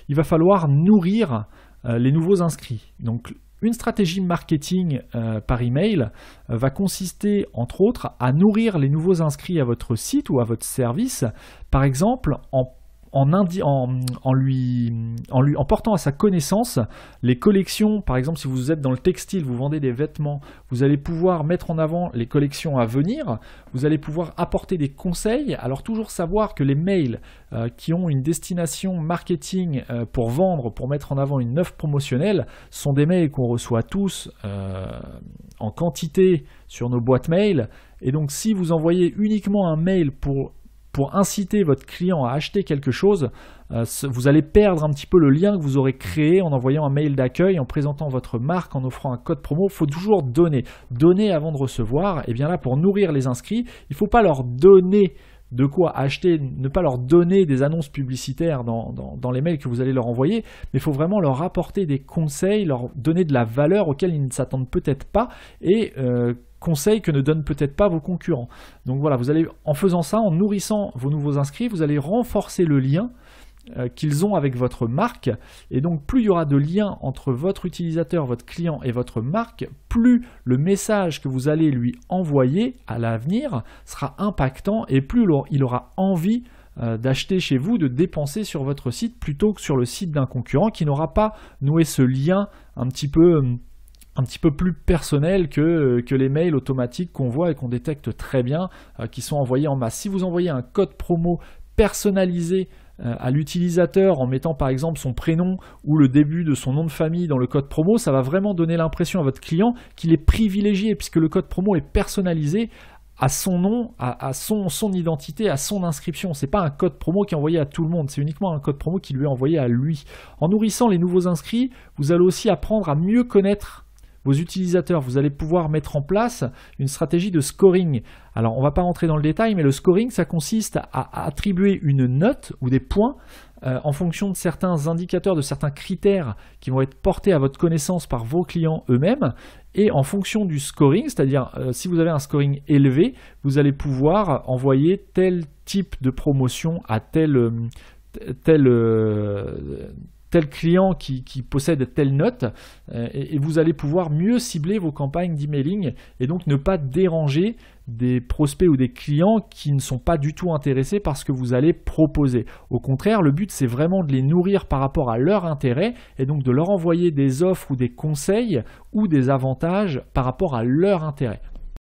il va falloir nourrir les nouveaux inscrits. Donc, une stratégie marketing par email va consister, entre autres, à nourrir les nouveaux inscrits à votre site ou à votre service, par exemple en portant à sa connaissance les collections. Par exemple, si vous êtes dans le textile, vous vendez des vêtements, vous allez pouvoir mettre en avant les collections à venir, vous allez pouvoir apporter des conseils. Alors toujours savoir que les mails qui ont une destination marketing pour vendre, pour mettre en avant une offre promotionnelle, sont des mails qu'on reçoit tous en quantité sur nos boîtes mail. Et donc si vous envoyez uniquement un mail pour inciter votre client à acheter quelque chose, vous allez perdre un petit peu le lien que vous aurez créé en envoyant un mail d'accueil, en présentant votre marque, en offrant un code promo. Il faut toujours donner avant de recevoir. Et bien là, pour nourrir les inscrits, il ne faut pas leur donner de quoi acheter, ne pas leur donner des annonces publicitaires dans les mails que vous allez leur envoyer, mais il faut vraiment leur apporter des conseils, leur donner de la valeur auxquelles ils ne s'attendent peut-être pas, et conseils que ne donnent peut-être pas vos concurrents. Donc voilà, vous allez, en faisant ça, en nourrissant vos nouveaux inscrits, vous allez renforcer le lien qu'ils ont avec votre marque, et donc plus il y aura de liens entre votre utilisateur, votre client et votre marque, plus le message que vous allez lui envoyer à l'avenir sera impactant, et plus il aura envie d'acheter chez vous, de dépenser sur votre site plutôt que sur le site d'un concurrent qui n'aura pas noué ce lien un petit peu plus personnel que les mails automatiques qu'on voit et qu'on détecte très bien, qui sont envoyés en masse. Si vous envoyez un code promo personnalisé à l'utilisateur en mettant par exemple son prénom ou le début de son nom de famille dans le code promo, ça va vraiment donner l'impression à votre client qu'il est privilégié, puisque le code promo est personnalisé à son nom, à son identité, à son inscription. Ce n'est pas un code promo qui est envoyé à tout le monde, c'est uniquement un code promo qui lui est envoyé à lui. En nourrissant les nouveaux inscrits, vous allez aussi apprendre à mieux connaître vos utilisateurs. Vous allez pouvoir mettre en place une stratégie de scoring. Alors, on ne va pas rentrer dans le détail, mais le scoring, ça consiste à attribuer une note ou des points en fonction de certains indicateurs, de certains critères qui vont être portés à votre connaissance par vos clients eux-mêmes. Et en fonction du scoring, c'est-à-dire si vous avez un scoring élevé, vous allez pouvoir envoyer tel type de promotion à tel client qui possède telle note, et vous allez pouvoir mieux cibler vos campagnes d'emailing et donc ne pas déranger des prospects ou des clients qui ne sont pas du tout intéressés par ce que vous allez proposer. Au contraire, le but c'est vraiment de les nourrir par rapport à leur intérêt, et donc de leur envoyer des offres ou des conseils ou des avantages par rapport à leur intérêt.